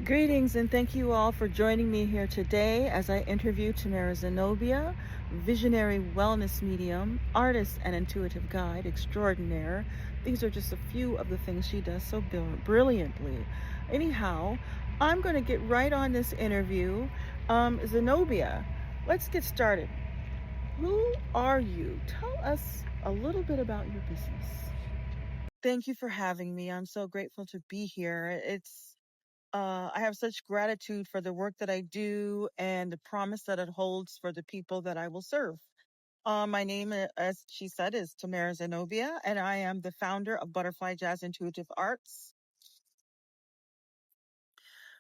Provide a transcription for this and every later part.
Greetings and thank you all for joining me here today as I interview Tamara Zenobia, visionary wellness medium, artist and intuitive guide extraordinaire. These are just a few of the things she does so brilliantly. Anyhow, I'm going to get right on this interview. Zenobia, let's get started. Who are you? Tell us a little bit about your business. Thank you for having me. I'm so grateful to be here. I have such gratitude for the work that I do and the promise that it holds for the people that I will serve. My name, as she said, is Tamara Zenobia, and I am the founder of Butterfly Jazz Intuitive Arts.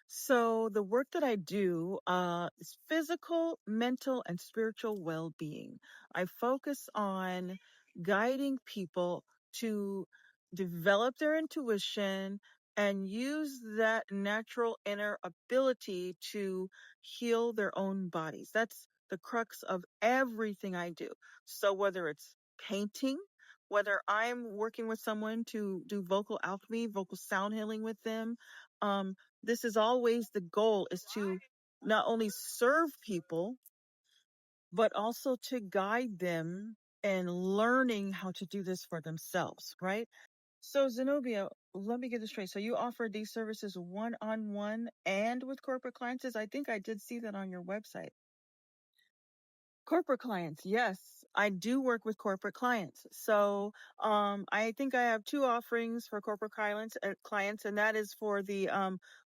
So the work that I do is physical, mental, and spiritual well-being. I focus on guiding people to develop their intuition and use that natural inner ability to heal their own bodies. That's the crux of everything I do. So whether it's painting, whether I'm working with someone to do vocal alchemy, vocal sound healing with them, um, this is always the goal, is to not only serve people, but also to guide them in learning how to do this for themselves, right? So Zenobia, let me get this straight. So you offer these services one-on-one and with corporate clients? I think I did see that on your website. Corporate clients, yes, I do work with corporate clients. So I think I have two offerings for corporate clients, and that is for the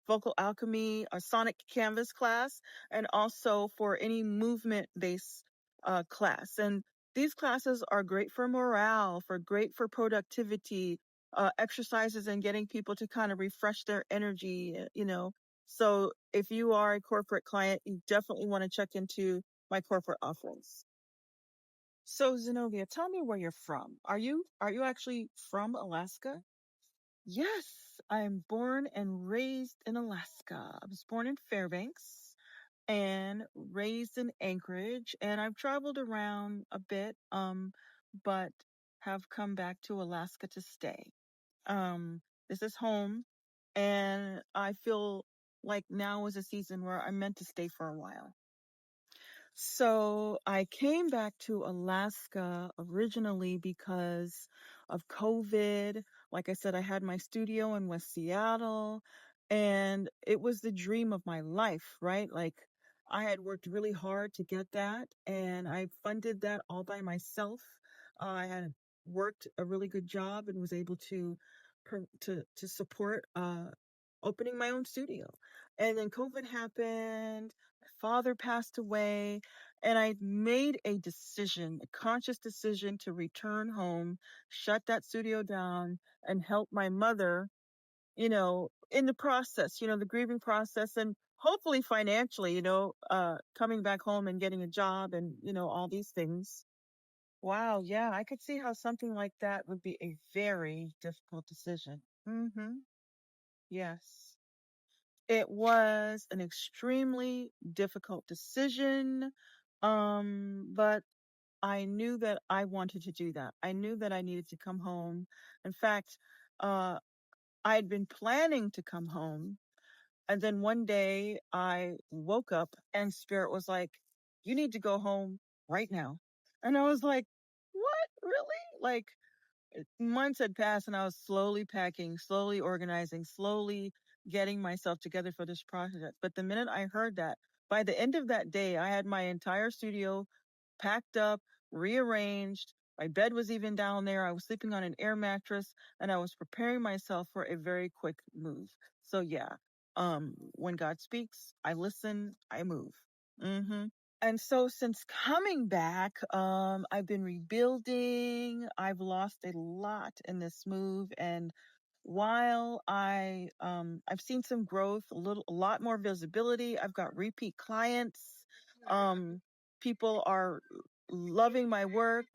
vocal alchemy, a sonic canvas class, and also for any movement-based class. And these classes are great for morale, great for productivity, exercises, and getting people to kind of refresh their energy. So if you are a corporate client, you definitely want to check into my corporate offerings. So Zenobia, tell me where you're from. Are you actually from Alaska? Yes, I am born and raised in Alaska. I was born in Fairbanks and raised in Anchorage, and I've traveled around a bit, but have come back to Alaska to stay. This is home, and I feel like now is a season where I'm meant to stay for a while. So I came back to Alaska originally because of COVID. Like I said, I had my studio in West Seattle, and it was the dream of my life, right? Like I had worked really hard to get that, and I funded that all by myself. I had worked a really good job and was able to to support opening my own studio. And then COVID happened. My father passed away, and I made a decision, a conscious decision to return home, shut that studio down, and help my mother, in the process, the grieving process, and hopefully financially, coming back home and getting a job and, all these things. Wow, yeah, I could see how something like that would be a very difficult decision. Yes. It was an extremely difficult decision. But I knew that I wanted to do that. I knew that I needed to come home. In fact, uh, I had been planning to come home. And then one day I woke up and Spirit was like, you need to go home right now. And I was like, what? Really? Like, months had passed and I was slowly packing, slowly organizing, slowly getting myself together for this project. But the minute I heard that, by the end of that day, I had my entire studio packed up, rearranged. My bed was even down there. I was sleeping on an air mattress and I was preparing myself for a very quick move. So yeah, when God speaks, I listen, I move. Mm-hmm. And so since coming back, I've been rebuilding. I've lost a lot in this move. And while I've seen some growth, a lot more visibility. I've got repeat clients. Um, People are loving my work.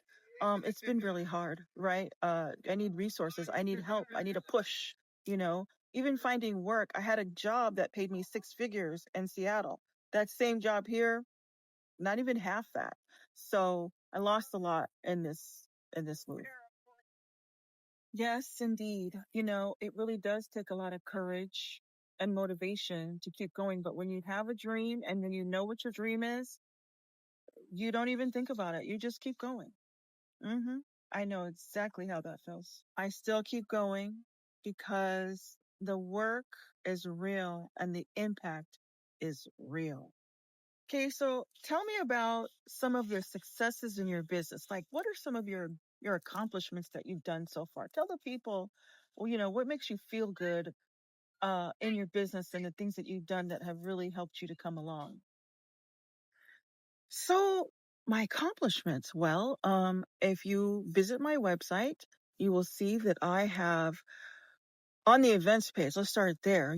It's been really hard, right? I need resources. I need help. I need a push, you know, even finding work. I had a job that paid me six figures in Seattle. That same job here, not even half that. So I lost a lot in this move. Yes, indeed. It really does take a lot of courage. and motivation to keep going. But when you have a dream and then you know what your dream is, you don't even think about it. You just keep going. hmm I know exactly how that feels. I still keep going because the work is real and the impact is real. Okay, so tell me about some of your successes in your business. Like, what are some of your accomplishments that you've done so far? Tell the people, well, what makes you feel good in your business and the things that you've done that have really helped you to come along. So, my accomplishments. Well, if you visit my website, you will see that I have on the events page. Let's start there.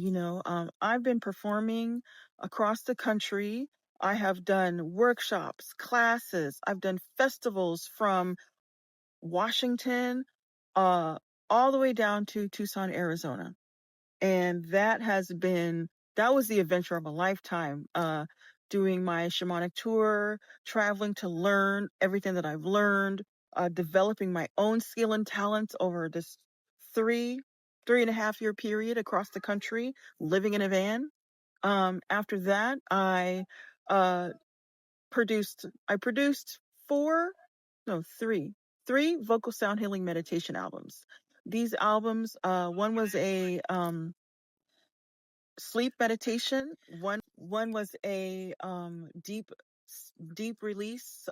I've been performing across the country. I have done workshops, classes. I've done festivals from Washington, uh, all the way down to Tucson, Arizona. And that was the adventure of a lifetime, doing my shamanic tour, traveling to learn everything that I've learned, developing my own skill and talents over this three and a half year period across the country, living in a van. After that, uh, I produced four, no, three vocal sound healing meditation albums. These albums, one was a sleep meditation. One was a deep release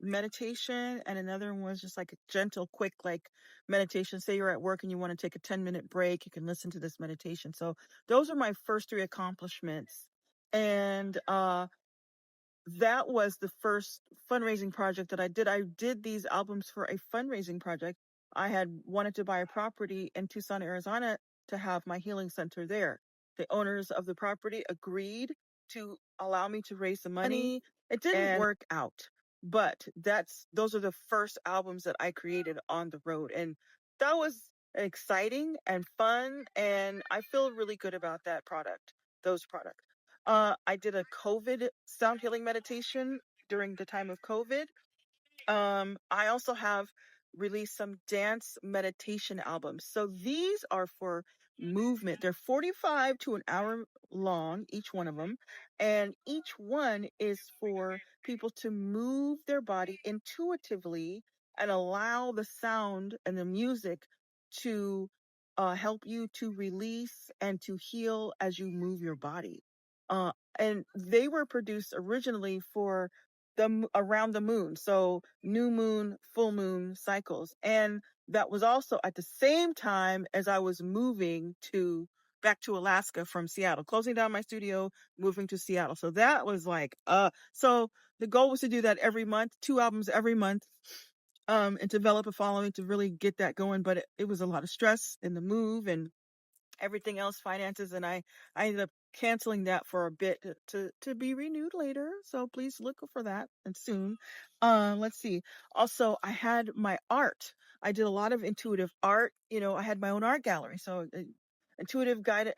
meditation, and another one was just like a gentle, quick like meditation. Say you're at work and you want to take a 10-minute break, you can listen to this meditation. So those are my first three accomplishments, and that was the first fundraising project that I did. I did these albums for a fundraising project. I had wanted to buy a property in Tucson, Arizona to have my healing center there. The owners of the property agreed to allow me to raise the money. It didn't work out, but those are the first albums that I created on the road. And that was exciting and fun. And I feel really good about those products. I did a COVID sound healing meditation during the time of COVID. I also have released some dance meditation albums. So these are for movement. They're 45 to an hour long, each one of them. And each one is for people to move their body intuitively and allow the sound and the music to help you to release and to heal as you move your body. Uh, and they were produced originally for around the moon, so new moon, full moon cycles. And that was also at the same time as I was moving to back to Alaska from Seattle, closing down my studio, moving to Seattle. So that was like so the goal was to do that every month, 2 albums every month, and develop a following to really get that going. But it was a lot of stress in the move and everything else, finances, and I ended up canceling that for a bit to be renewed later. So please look for that and soon. Let's see. Also, I had my art. I did a lot of intuitive art. I had my own art gallery. So intuitive guided.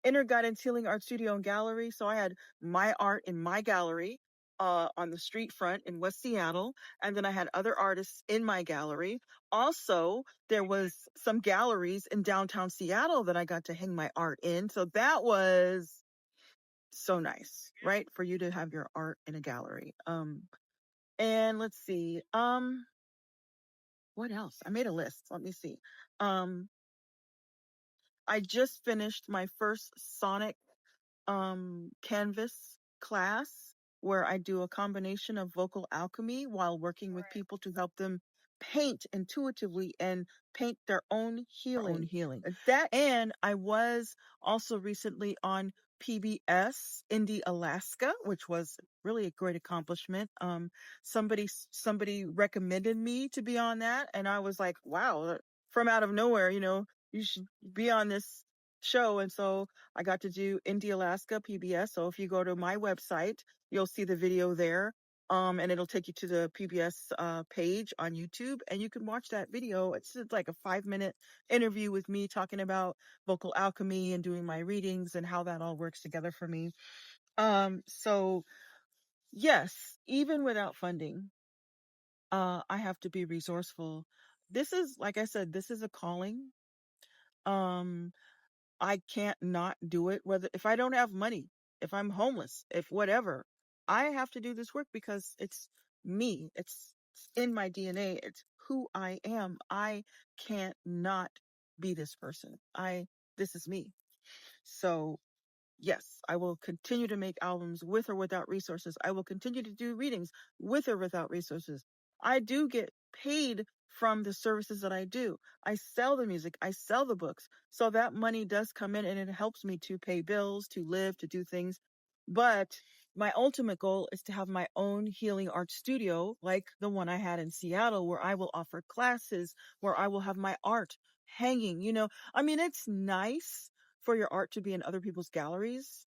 Inner guidance healing art studio and gallery. So I had my art in my gallery on the street front in West Seattle, and then I had other artists in my gallery. Also, there was some galleries in downtown Seattle that I got to hang my art in. So that was so nice, right? For you to have your art in a gallery. And let's see. What else? I made a list. Let me see. Um, I just finished my first sonic canvas class where I do a combination of vocal alchemy while working with people to help them paint intuitively and paint their own healing. And I was also recently on PBS Indie Alaska, which was really a great accomplishment. Somebody recommended me to be on that, and I was like, wow, from out of nowhere, you should be on this show. And so I got to do Indie Alaska PBS. So if you go to my website, you'll see the video there. And it'll take you to the PBS page on YouTube, and you can watch that video. It's just like a 5-minute interview with me talking about vocal alchemy and doing my readings and how that all works together for me. So yes, even without funding, I have to be resourceful. This is, like I said, this is a calling. Um, I can't not do it. Whether if I don't have money, if I'm homeless, if whatever, I have to do this work because it's me. It's in my DNA. It's who I am. I can't not be this person. This is me. So yes, I will continue to make albums with or without resources. I will continue to do readings with or without resources. I do get paid from the services that I do. I sell the music, I sell the books. So that money does come in and it helps me to pay bills, to live, to do things. But my ultimate goal is to have my own healing art studio, like the one I had in Seattle, where I will offer classes, where I will have my art hanging. I mean, it's nice for your art to be in other people's galleries.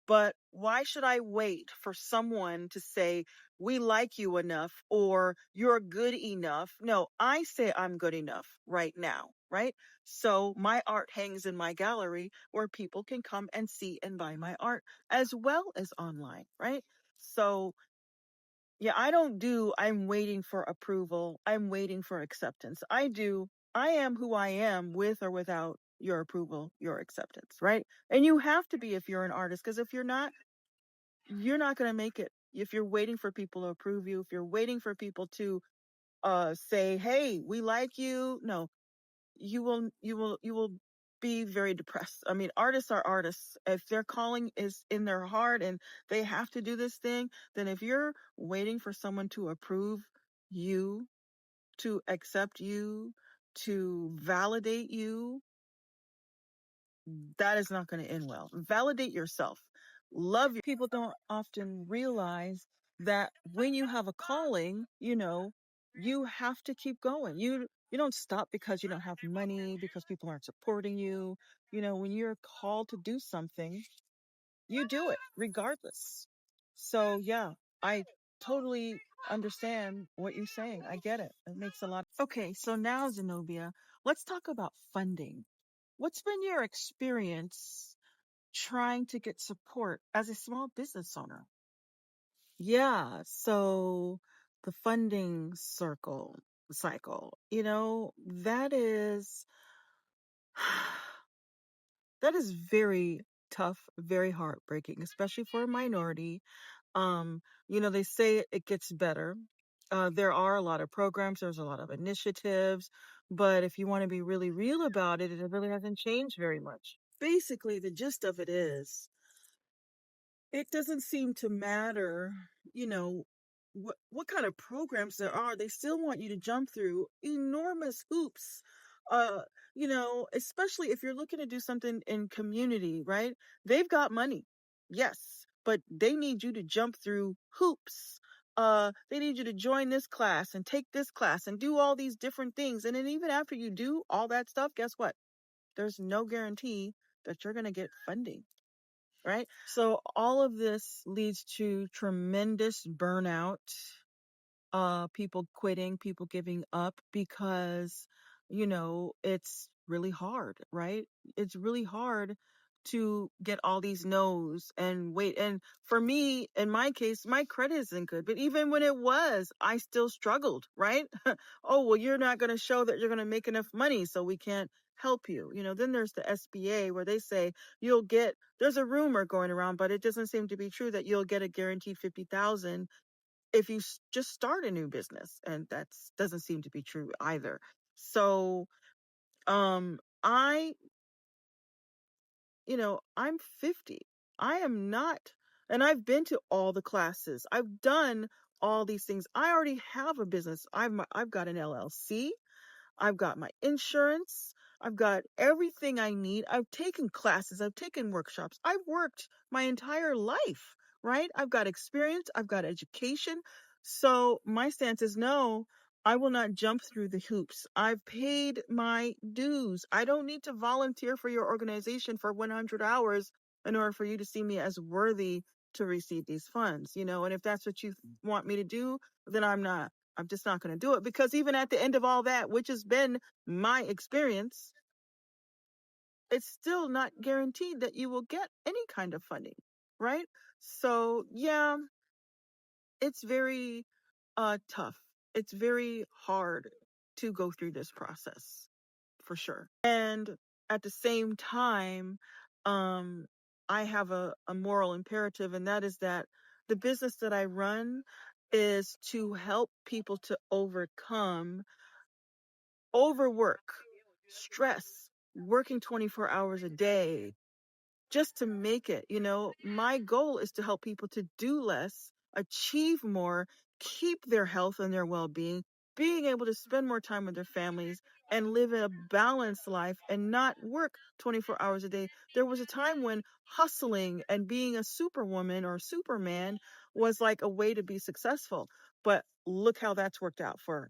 But why should I wait for someone to say, we like you enough or you're good enough? No, I say I'm good enough right now, right? So my art hangs in my gallery where people can come and see and buy my art as well as online, right? So yeah, I'm waiting for approval. I'm waiting for acceptance. I am who I am with or without your approval, your acceptance, right? And you have to be if you're an artist, because if you're not going to make it. If you're waiting for people to approve you, if you're waiting for people to say, hey, we like you, no, you will be very depressed. I mean, artists are artists. If their calling is in their heart and they have to do this thing, then if you're waiting for someone to approve you, to accept you, to validate you, that is not going to end well. Validate yourself. Love your people don't often realize that when you have a calling, you have to keep going. You don't stop because you don't have money, because people aren't supporting you. When you're called to do something, you do it regardless. So yeah, I totally understand what you're saying. I get it. It makes a lot. Okay, so now Zenobia, let's talk about funding. What's been your experience trying to get support as a small business owner? Yeah, so the funding cycle, that is very tough, very heartbreaking, especially for a minority. Um, they say it gets better. There are a lot of programs, there's a lot of initiatives, but if you want to be really real about it, it really hasn't changed very much. Basically, the gist of it is it doesn't seem to matter, you know, what kind of programs there are. They still want you to jump through enormous hoops. Uh, especially if you're looking to do something in community, right? They've got money. Yes, but they need you to jump through hoops. They need you to join this class and take this class and do all these different things. And then even after you do all that stuff, guess what? There's no guarantee that you're going to get funding, right? So all of this leads to tremendous burnout, people quitting, people giving up because, it's really hard, right? It's really hard to get all these no's and wait. And for me, in my case, my credit isn't good, but even when it was, I still struggled, right? Oh, well, you're not going to show that you're going to make enough money, so we can't help you. Then there's the SBA where they say there's a rumor going around, but it doesn't seem to be true that you'll get a guaranteed 50,000 if you just start a new business, and that doesn't seem to be true either. So I I'm 50. I am not, and I've been to all the classes, I've done all these things. I already have a business. I've got an LLC. I've got my insurance. I've got everything I need. I've taken classes. I've taken workshops. I've worked my entire life, right? I've got experience. I've got education. So my stance is no, I will not jump through the hoops. I've paid my dues. I don't need to volunteer for your organization for 100 hours in order for you to see me as worthy to receive these funds, and if that's what you want me to do, then I'm just not going to do it, because even at the end of all that, which has been my experience, it's still not guaranteed that you will get any kind of funding, right? So, yeah, it's very tough. It's very hard to go through this process, for sure. And at the same time, um, I have a moral imperative, and that is that the business that I run is to help people to overcome overwork, stress, working 24 hours a day, just to make it. My goal is to help people to do less, achieve more, keep their health and their well-being, being able to spend more time with their families and live a balanced life and not work 24 hours a day. There was a time when hustling and being a superwoman or superman was like a way to be successful. But look how that's worked out for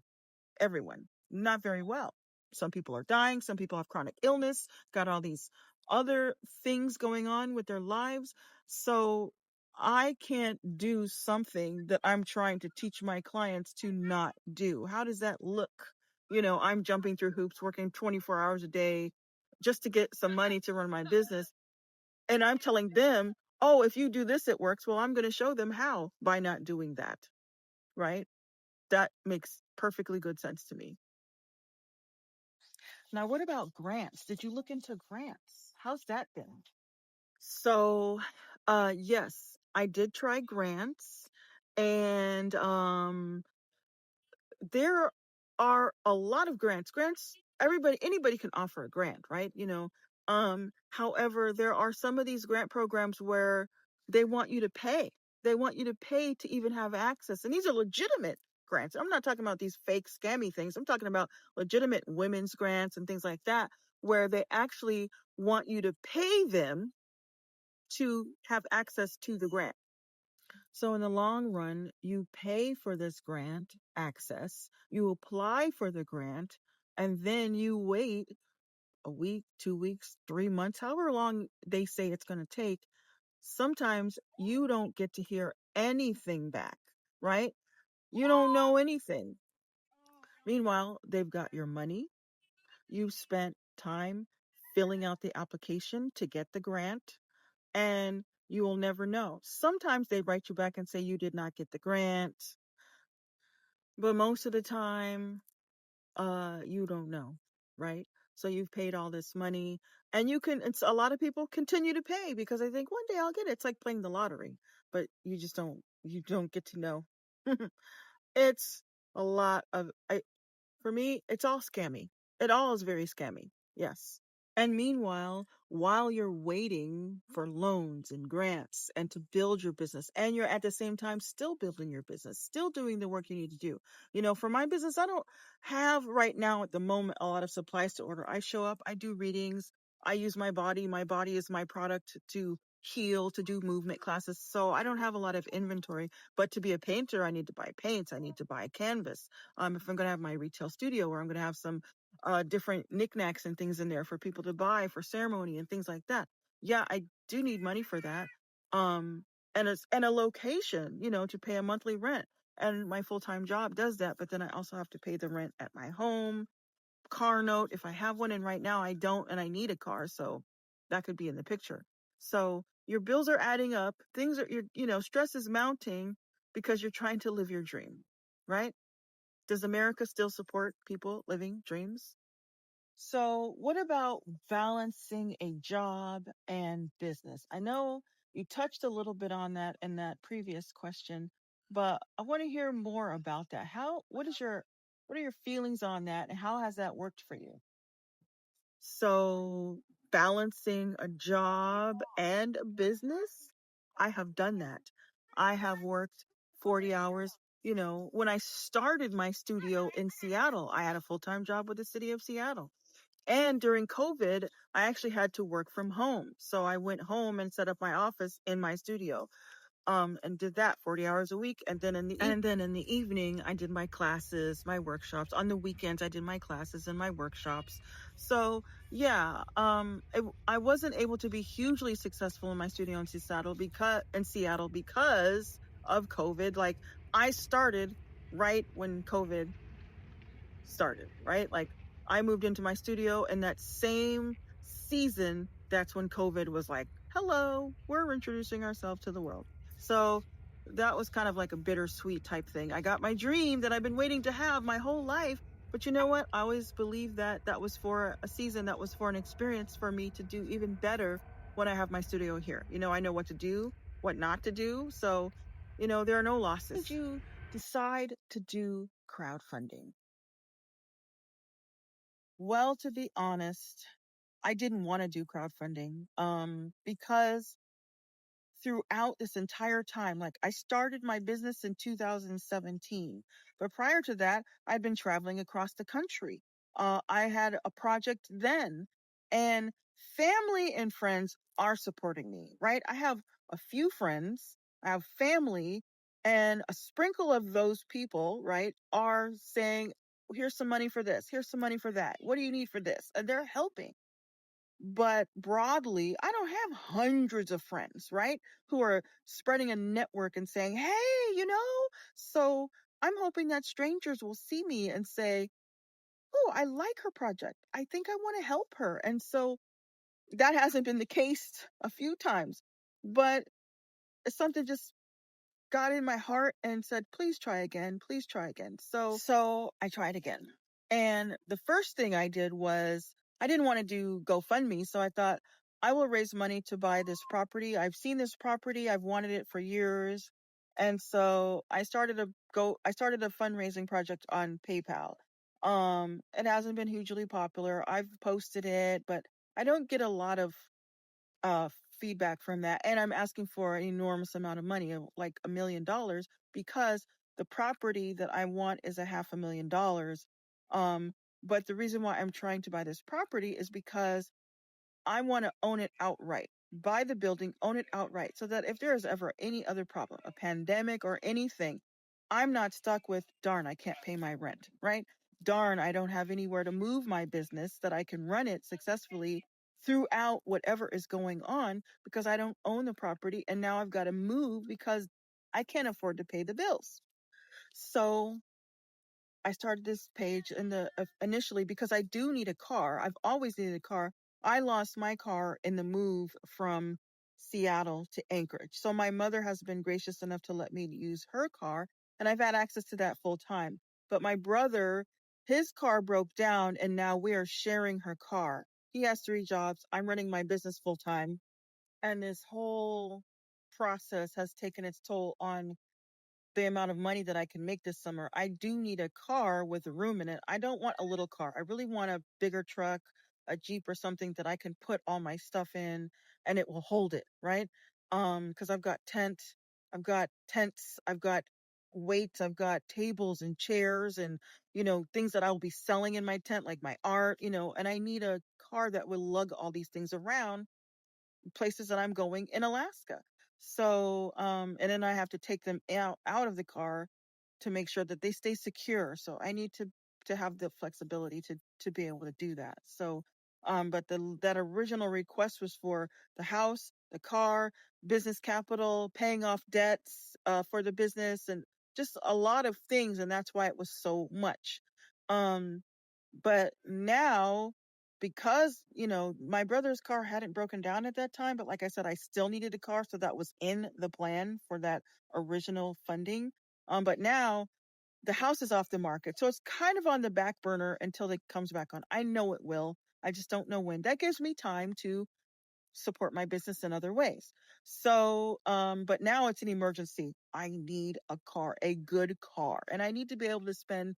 everyone. Not very well. Some people are dying. Some people have chronic illness, got all these other things going on with their lives. So I can't do something that I'm trying to teach my clients to not do. How does that look? I'm jumping through hoops, working 24 hours a day just to get some money to run my business. And I'm telling them, oh, if you do this, it works. Well, I'm going to show them how by not doing that. Right? That makes perfectly good sense to me. Now, what about grants? Did you look into grants? How's that been? So, yes, I did try grants, and there are a lot of grants. Anybody can offer a grant, right? However, there are some of these grant programs where they want you to pay. They want you to pay to even have access. And these are legitimate grants. I'm not talking about these fake scammy things. I'm talking about legitimate women's grants and things like that, where they actually want you to pay them to have access to the grant. So in the long run, you pay for this grant access, you apply for the grant, and then you wait a week, 2 weeks, 3 months, however long they say it's going to take. Sometimes you don't get to hear anything back, right? You don't know anything. Meanwhile, they've got your money. You've spent time filling out the application to get the grant, and you will never know. Sometimes they write you back and say you did not get the grant, but most of the time, you don't know, right? So you've paid all this money, and it's a lot of people continue to pay because they think one day I'll get it. It's like playing the lottery, but you don't get to know. It's a lot of, for me, it's all scammy. It all is very scammy. Yes. And meanwhile, while you're waiting for loans and grants and to build your business, and you're at the same time still building your business, still doing the work you need to do. For my business, I don't have right now at the moment a lot of supplies to order. I show up, I do readings, I use my body. My body is my product to heal, to do movement classes. So I don't have a lot of inventory. But to be a painter, I need to buy paints, I need to buy canvas. If I'm going to have my retail studio where I'm going to have some different knickknacks and things in there for people to buy for ceremony and things like that. Yeah, I do need money for that. And a location, to pay a monthly rent. And my full-time job does that, but then I also have to pay the rent at my home, car note if I have one, and right now I don't, and I need a car, so that could be in the picture. So your bills are adding up. Stress is mounting because you're trying to live your dream, right? Does America still support people living dreams? So, what about balancing a job and business? I know you touched a little bit on that in that previous question, but I want to hear more about that. What are your feelings on that, and how has that worked for you? So, balancing a job and a business, I have done that. I have worked 40 hours. When I started my studio in Seattle, I had a full-time job with the city of Seattle. And during COVID, I actually had to work from home. So I went home and set up my office in my studio. And did that 40 hours a week. And then in the evening, I did my classes, my workshops. On the weekends, I did my classes and my workshops. So yeah, I wasn't able to be hugely successful in my studio in Seattle because of COVID. Like, I started right when COVID started, right? Like, I moved into my studio, and that same season, that's when COVID was like, hello, we're introducing ourselves to the world. So that was kind of like a bittersweet type thing. I got my dream that I've been waiting to have my whole life, But you know what? I always believed that that was for a season, that was for an experience for me to do even better when I have my studio here. I know what to do, what not to do. So, there are no losses. Did you decide to do crowdfunding? Well, to be honest, I didn't want to do crowdfunding because throughout this entire time, like I started my business in 2017, but prior to that, I'd been traveling across the country. I had a project then, and family and friends are supporting me, right? I have a few friends, I have family, and a sprinkle of those people, right, are saying, here's some money for this, here's some money for that. What do you need for this? And they're helping. But broadly, I don't have hundreds of friends, right? Who are spreading a network and saying, hey, So I'm hoping that strangers will see me and say, oh, I like her project. I think I want to help her. And so that hasn't been the case a few times, but something just got in my heart and said, please try again. Please try again. So I tried again. And the first thing I did was I didn't want to do GoFundMe. So I thought I will raise money to buy this property. I've seen this property. I've wanted it for years. And so I started a fundraising project on PayPal. It hasn't been hugely popular. I've posted it, but I don't get a lot of uh, feedback from that. And I'm asking for an enormous amount of money, like $1 million, because the property that I want is $500,000. Um, but the reason why I'm trying to buy this property is because I want to own it outright. Buy the building, own it outright, so that if there is ever any other problem, a pandemic or anything, I'm not stuck with, darn, I can't pay my rent, right? Darn, I don't have anywhere to move my business that I can run it successfully throughout whatever is going on because I don't own the property. And now I've got to move because I can't afford to pay the bills. So I started this page initially because I do need a car. I've always needed a car. I lost my car in the move from Seattle to Anchorage. So my mother has been gracious enough to let me use her car, and I've had access to that full time. But my brother, his car broke down, and now we are sharing her car. He has 3 jobs. I'm running my business full time. And this whole process has taken its toll on the amount of money that I can make this summer. I do need a car with room in it. I don't want a little car. I really want a bigger truck, a Jeep or something that I can put all my stuff in and it will hold it, right? Because I've got tents, I've got weights, I've got tables and chairs and, things that I'll be selling in my tent, like my art, and I need a car that will lug all these things around places that I'm going in Alaska. So, and then I have to take them out of the car to make sure that they stay secure. So I need to have the flexibility to be able to do that. So, but that original request was for the house, the car, business capital, paying off debts for the business, and just a lot of things, and that's why it was so much. Um, but now, because, my brother's car hadn't broken down at that time, but like I said, I still needed a car. So that was in the plan for that original funding. But now the house is off the market. So it's kind of on the back burner until it comes back on. I know it will. I just don't know when. That gives me time to support my business in other ways. So, but now it's an emergency. I need a car, a good car, and I need to be able to spend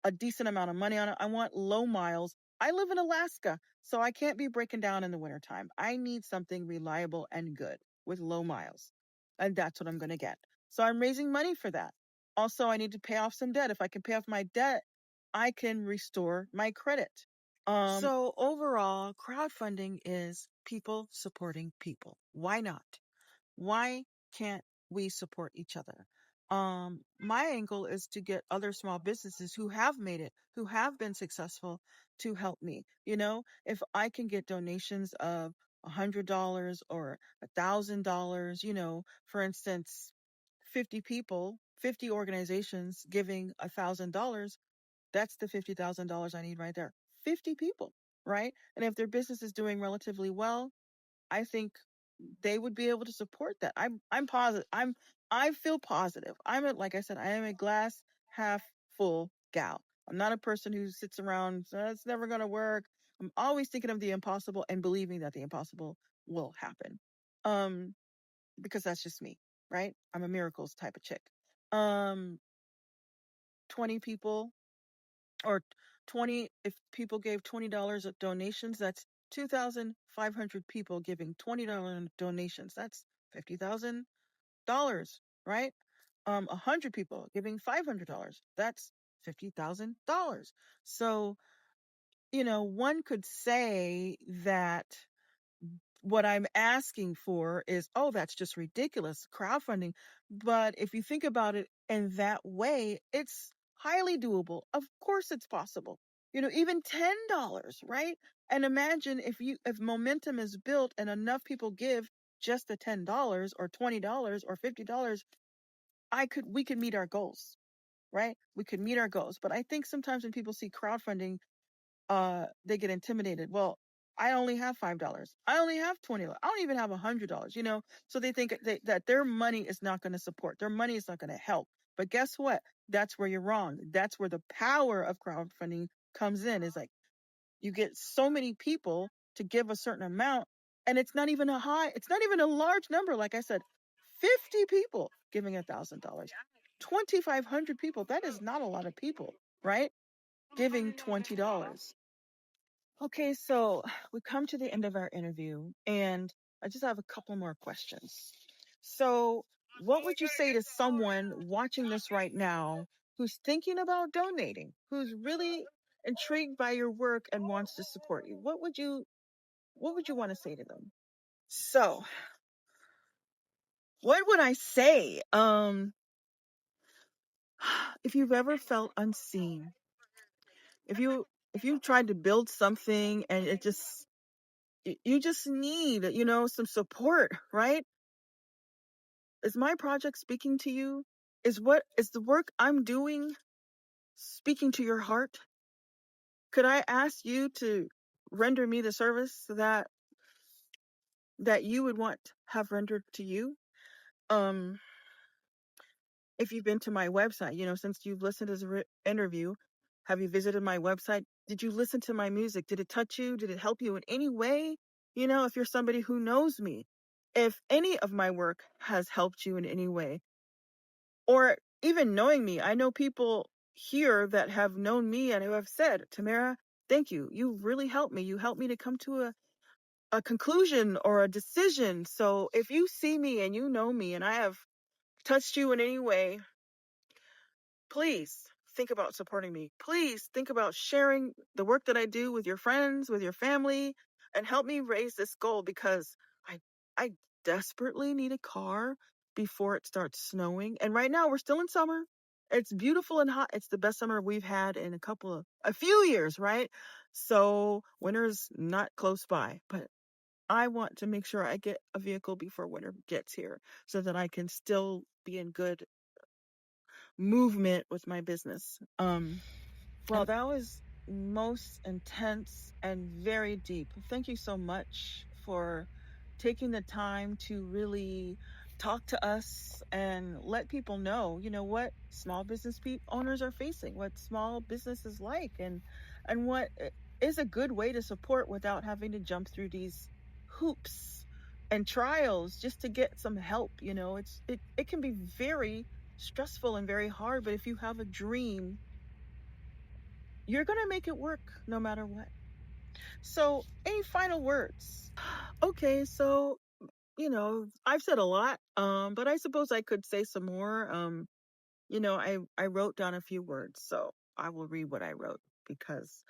a decent amount of money on it. I want low miles. I live in Alaska, so I can't be breaking down in the wintertime. I need something reliable and good with low miles. And that's what I'm going to get. So I'm raising money for that. Also, I need to pay off some debt. If I can pay off my debt, I can restore my credit. So overall, crowdfunding is people supporting people. Why not? Why can't we support each other? My angle is to get other small businesses who have made it, who have been successful, to help me. If I can get donations of $100 or $1,000, for instance, 50 people, 50 organizations giving $1,000, that's the $50,000 I need right there. 50 people, right? And if their business is doing relatively well, I think they would be able to support that. I'm positive. I feel positive. Like I said, I am a glass half full gal. I'm not a person who sits around, it's never going to work. I'm always thinking of the impossible and believing that the impossible will happen. Because that's just me, right? I'm a miracles type of chick. 20 people or 20, if people gave $20 of donations, that's 2,500 people giving $20 donations. That's $50,000, right? 100 people giving $500. That's $50,000. So, one could say that what I'm asking for is, oh, that's just ridiculous, crowdfunding. But if you think about it in that way, it's highly doable. Of course it's possible. Even $10, right? And imagine if momentum is built and enough people give just the $10 or $20 or $50, we could meet our goals, right? We could meet our goals. But I think sometimes when people see crowdfunding, they get intimidated. Well, I only have $5. I only have $20. I don't even have $100, so they think that their money is not going to support. Their money is not going to help. But guess what? That's where you're wrong. That's where the power of crowdfunding comes in. Is like you get so many people to give a certain amount, and it's not even a large number. Like I said, 50 people giving $1,000, 2,500 people. That is not a lot of people, right? Giving $20. Okay, so we come to the end of our interview, and I just have a couple more questions. So, what would you say to someone watching this right now who's thinking about donating, who's really intrigued by your work and wants to support you? What would you want to say to them? So, what would I say? If you've ever felt unseen, if you tried to build something and it just you just need, some support, right? Is my project speaking to you? Is the work I'm doing speaking to your heart? Could I ask you to render me the service that you would want have rendered to you? Um, if you've been to my website, since you've listened to this interview, have you visited my website? Did you listen to my music? Did it touch you? Did it help you in any way? If you're somebody who knows me, if any of my work has helped you in any way, or even knowing me, I know people here that have known me and who have said, Tamara, thank you. You really helped me. You helped me to come to a conclusion or a decision. So if you see me and you know me and I have touched you in any way, please think about supporting me. Please think about sharing the work that I do with your friends, with your family, and help me raise this goal, because I desperately need a car before it starts snowing. And right now we're still in summer. It's beautiful and hot. It's the best summer we've had in a few years, right? So winter's not close by, but I want to make sure I get a vehicle before winter gets here so that I can still be in good movement with my business. Well, that was most intense and very deep. Thank you so much for taking the time to really talk to us and let people know, what small business owners are facing, what small business is like, and what is a good way to support without having to jump through these hoops and trials just to get some help. It can be very stressful and very hard, but if you have a dream, you're going to make it work no matter what. So, any final words? Okay, so, I've said a lot, but I suppose I could say some more. I wrote down a few words, so I will read what I wrote because,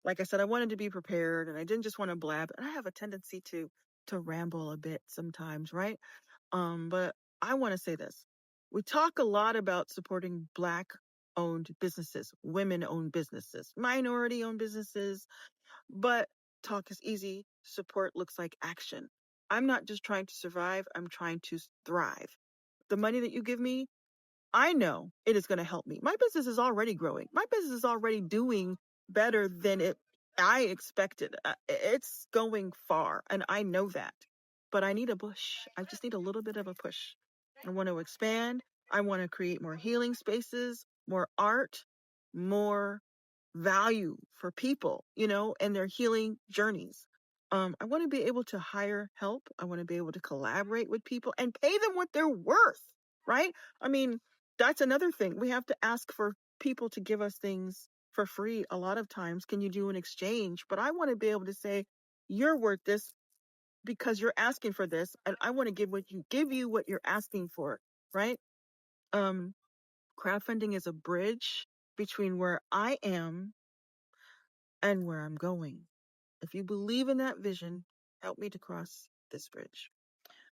like I said, I wanted to be prepared and I didn't just want to blab. And I have a tendency to ramble a bit sometimes, right? But I want to say this. We talk a lot about supporting Black owned businesses, women owned businesses, minority owned businesses, but talk is easy. Support looks like action. I'm not just trying to survive, I'm trying to thrive. The money that you give me, I know it is going to help me. My business is already growing. My business is already doing better than I expected. It's going far, and I know that. But I need a push. I just need a little bit of a push. I want to expand. I want to create more healing spaces, more art, more value for people, and their healing journeys. I want to be able to hire help. I want to be able to collaborate with people and pay them what they're worth, right? I mean, that's another thing. We have to ask for people to give us things for free a lot of times. Can you do an exchange? But I want to be able to say, you're worth this because you're asking for this, and I want to give you what you're asking for, right? Crowdfunding is a bridge between where I am and where I'm going. If you believe in that vision, help me to cross this bridge.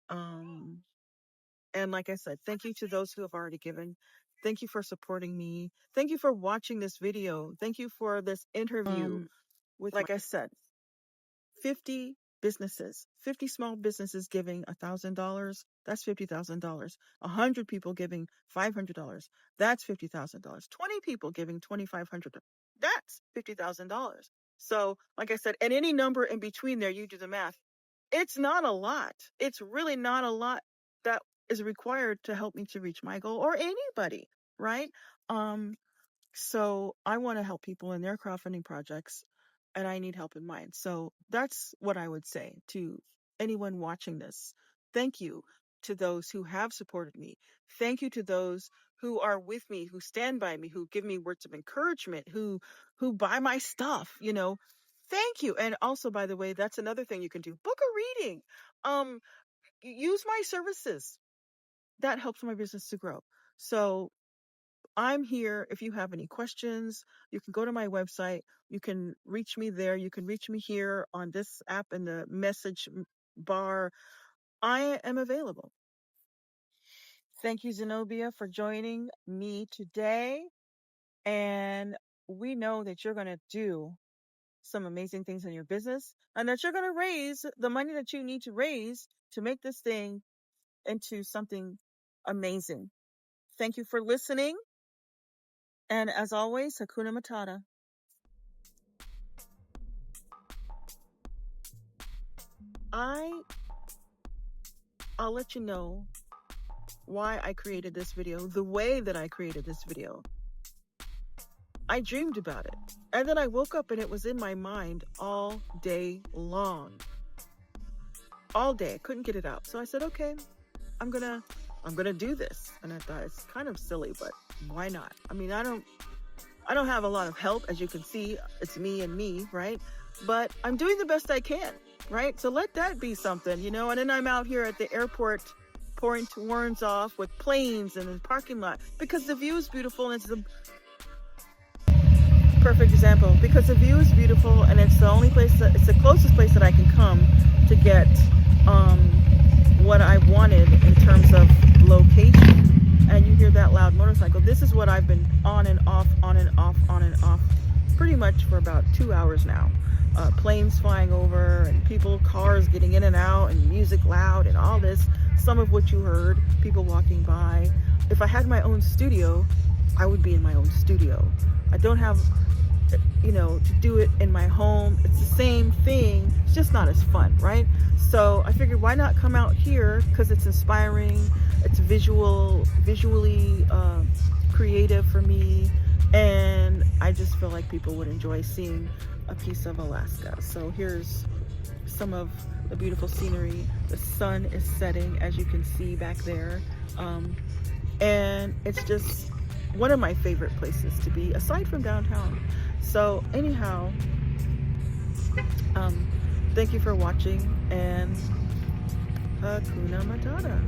And like I said, thank you to those who have already given. Thank you for supporting me. Thank you for watching this video. Thank you for this interview. Like I said, 50 businesses, 50 small businesses giving $1,000, that's $50,000. 100 people giving $500, that's $50,000. 20 people giving $2,500, that's $50,000. So, like I said, and any number in between there, you do the math. It's not a lot. It's really not a lot that is required to help me to reach my goal, or anybody, right? So I want to help people in their crowdfunding projects, and I need help in mine. So that's what I would say to anyone watching this. Thank you to those who have supported me. Thank you to those who are with me, who stand by me, who give me words of encouragement, who buy my stuff, Thank you. And also, by the way, that's another thing you can do. Book a reading. Use my services. That helps my business to grow. So I'm here. If you have any questions, you can go to my website. You can reach me there. You can reach me here on this app in the message bar. I am available. Thank you, Zenobia, for joining me today. And we know that you're going to do some amazing things in your business, and that you're going to raise the money that you need to raise to make this thing into something amazing. Thank you for listening. And as always, Hakuna Matata. I'll let you know why I created this video, the way that I created this video. I dreamed about it, and then I woke up and it was in my mind all day long. All day. I couldn't get it out. So I said, okay, I'm gonna do this. And I thought, it's kind of silly, but why not? I mean, I don't have a lot of help, as you can see. It's me and me, right? But I'm doing the best I can, right? So let that be something, And then I'm out here at the airport pouring horns off with planes in the parking lot because the view is beautiful, and it's the perfect example, because the view is beautiful, and it's the closest place that I can come to get what I wanted in terms of location. And you hear that loud motorcycle. This is what I've been on and off pretty much for about 2 hours now. Planes flying over, and cars getting in and out, and music loud, and all this, some of what you heard, people walking by. If I had my own studio, I would be in my own studio. I don't have, to do it in my home. It's the same thing. It's just not as fun, right? So I figured, why not come out here? Because it's inspiring. It's visually creative for me. And I just feel like people would enjoy seeing a piece of Alaska. So here's some of the beautiful scenery. The sun is setting, as you can see back there. And it's just one of my favorite places to be, aside from downtown. So anyhow, thank you for watching, and Hakuna Matata.